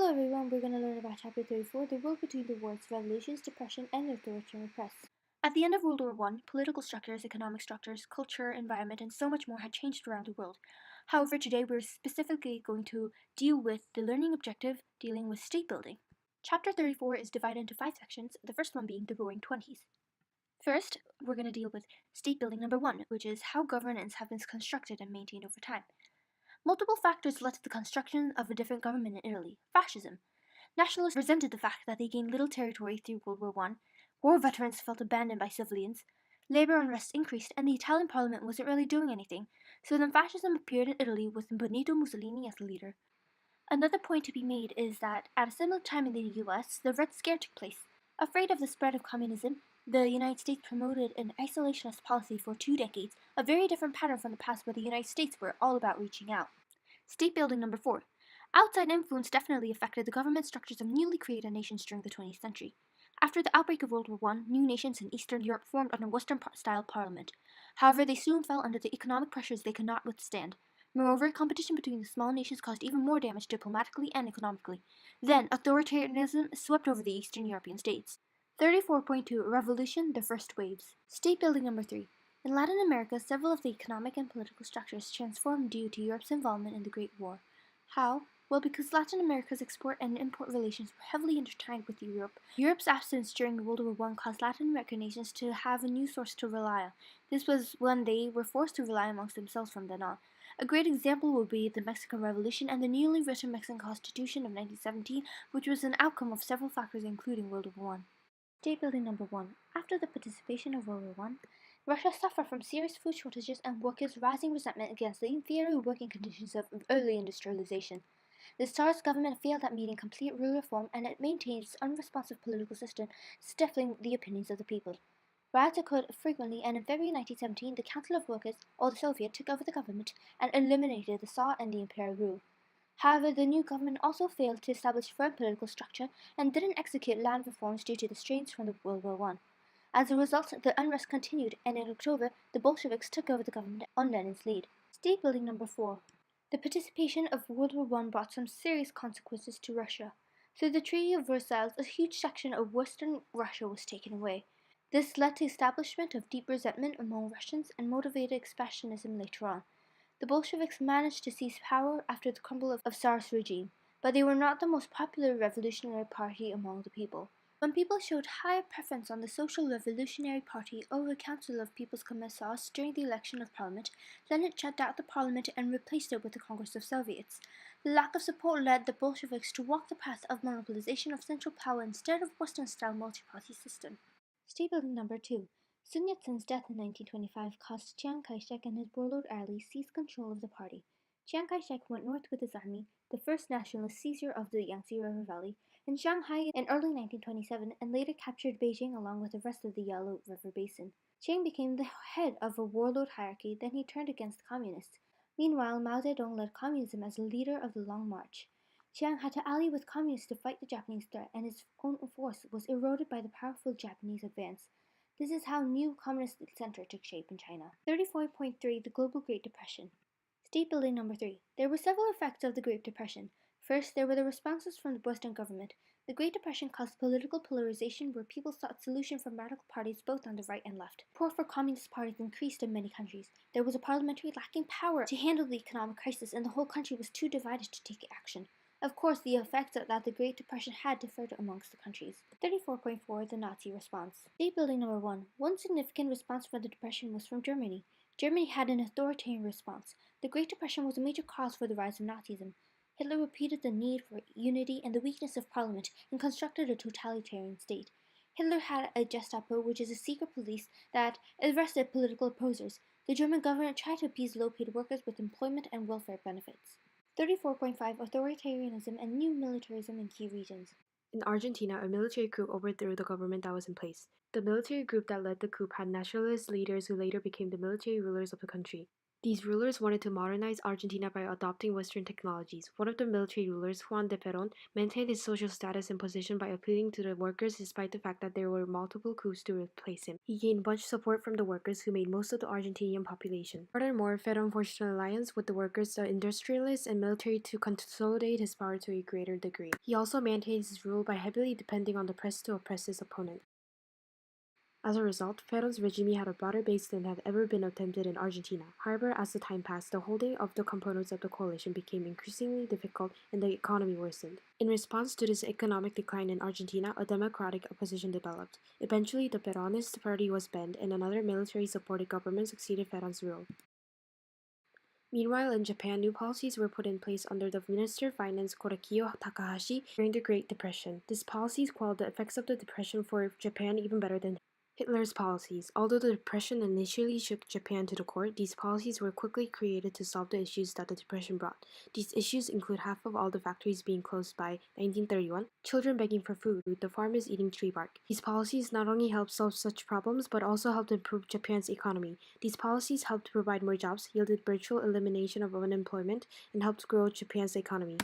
Hello everyone, we're going to learn about Chapter 34, the world between the wars, revolutions, depression, and the authoritarian press. At the end of World War I, political structures, economic structures, culture, environment, and so much more had changed around the world. However, today we're specifically going to deal with the learning objective dealing with state building. Chapter 34 is divided into 5 sections, the first one being the Roaring Twenties. First, we're going to deal with state building number 1, which is how governance has been constructed and maintained over time. Multiple factors led to the construction of a different government in Italy: fascism. Nationalists resented the fact that they gained little territory through World War I, war veterans felt abandoned by civilians, labor unrest increased, and the Italian parliament wasn't really doing anything, so then fascism appeared in Italy with Benito Mussolini as the leader. Another point to be made is that at a similar time in the US, the Red Scare took place. Afraid of the spread of communism, the United States promoted an isolationist policy for 2 decades, a very different pattern from the past where the United States were all about reaching out. State building number 4. Outside influence definitely affected the government structures of newly created nations during the 20th century. After the outbreak of World War I, new nations in Eastern Europe formed under Western-style parliament. However, they soon fell under the economic pressures they could not withstand. Moreover, competition between the small nations caused even more damage diplomatically and economically. Then, authoritarianism swept over the Eastern European states. 34.2 Revolution, the First Waves. State building number 3. In Latin America, several of the economic and political structures transformed due to Europe's involvement in the Great War. How? Well, because Latin America's export and import relations were heavily intertwined with Europe. Europe's absence during World War I caused Latin American nations to have a new source to rely on. This was when they were forced to rely amongst themselves from then on. A great example would be the Mexican Revolution and the newly written Mexican Constitution of 1917, which was an outcome of several factors including World War I. State building number 1. After the participation of World War I, Russia suffered from serious food shortages and workers' rising resentment against the inferior working conditions of early industrialization. The Tsar's government failed at meeting complete rule reform, and it maintained its unresponsive political system, stifling the opinions of the people. Riots occurred frequently, and in February 1917, the Council of Workers, or the Soviet, took over the government and eliminated the Tsar and the imperial rule. However, the new government also failed to establish firm political structure and didn't execute land reforms due to the strains from the World War I. As a result, the unrest continued, and in October, the Bolsheviks took over the government on Lenin's lead. State building number 4. The participation of World War I brought some serious consequences to Russia. Through the Treaty of Versailles, a huge section of Western Russia was taken away. This led to the establishment of deep resentment among Russians and motivated expansionism later on. The Bolsheviks managed to seize power after the crumble of Tsar's regime, but they were not the most popular revolutionary party among the people. When people showed higher preference on the Social Revolutionary Party over the Council of People's Commissars during the election of parliament, Lenin shut down the parliament and replaced it with the Congress of Soviets. The lack of support led the Bolsheviks to walk the path of monopolization of central power instead of Western-style multi-party system. State building number 2. Sun Yat-sen's death in 1925 caused Chiang Kai-shek and his warlord allies seize control of the party. Chiang Kai-shek went north with his army, the first nationalist seizure of the Yangtze River Valley, in Shanghai in early 1927, and later captured Beijing along with the rest of the Yellow River Basin. Chiang became the head of a warlord hierarchy, then he turned against the communists. Meanwhile, Mao Zedong led communism as the leader of the Long March. Chiang had to ally with communists to fight the Japanese threat, and his own force was eroded by the powerful Japanese advance. This is how new communist center took shape in China. 34.3 The Global Great Depression. State building number 3. There were several effects of the Great Depression. First, there were the responses from the Western government. The Great Depression caused political polarization where people sought solution from radical parties both on the right and left. Support for communist parties increased in many countries. There was a parliamentary lacking power to handle the economic crisis, and the whole country was too divided to take action. Of course, the effects that the Great Depression had differed amongst the countries. 34.4 The Nazi Response. State building number 1. One significant response for the Depression was from Germany. Germany had an authoritarian response. The Great Depression was a major cause for the rise of Nazism. Hitler repeated the need for unity and the weakness of parliament and constructed a totalitarian state. Hitler had a Gestapo, which is a secret police that arrested political opposers. The German government tried to appease low-paid workers with employment and welfare benefits. 34.5 Authoritarianism and new militarism in key regions. In Argentina, a military coup overthrew the government that was in place. The military group that led the coup had nationalist leaders who later became the military rulers of the country. These rulers wanted to modernize Argentina by adopting Western technologies. One of the military rulers, Juan de Perón, maintained his social status and position by appealing to the workers despite the fact that there were multiple coups to replace him. He gained much support from the workers who made most of the Argentinian population. Furthermore, Perón forged an alliance with the workers, the industrialists, and military to consolidate his power to a greater degree. He also maintained his rule by heavily depending on the press to oppress his opponent. As a result, Perón's regime had a broader base than had ever been attempted in Argentina. However, as the time passed, the holding of the components of the coalition became increasingly difficult and the economy worsened. In response to this economic decline in Argentina, a democratic opposition developed. Eventually, the Peronist Party was banned, and another military-supported government succeeded Perón's rule. Meanwhile, in Japan, new policies were put in place under the Minister of Finance Korekiyo Takahashi during the Great Depression. These policies quelled the effects of the depression for Japan even better than Hitler's policies. Although the Depression initially shook Japan to the core, these policies were quickly created to solve the issues that the Depression brought. These issues include half of all the factories being closed by 1931, children begging for food, the farmers eating tree bark. These policies not only helped solve such problems, but also helped improve Japan's economy. These policies helped provide more jobs, yielded virtual elimination of unemployment, and helped grow Japan's economy.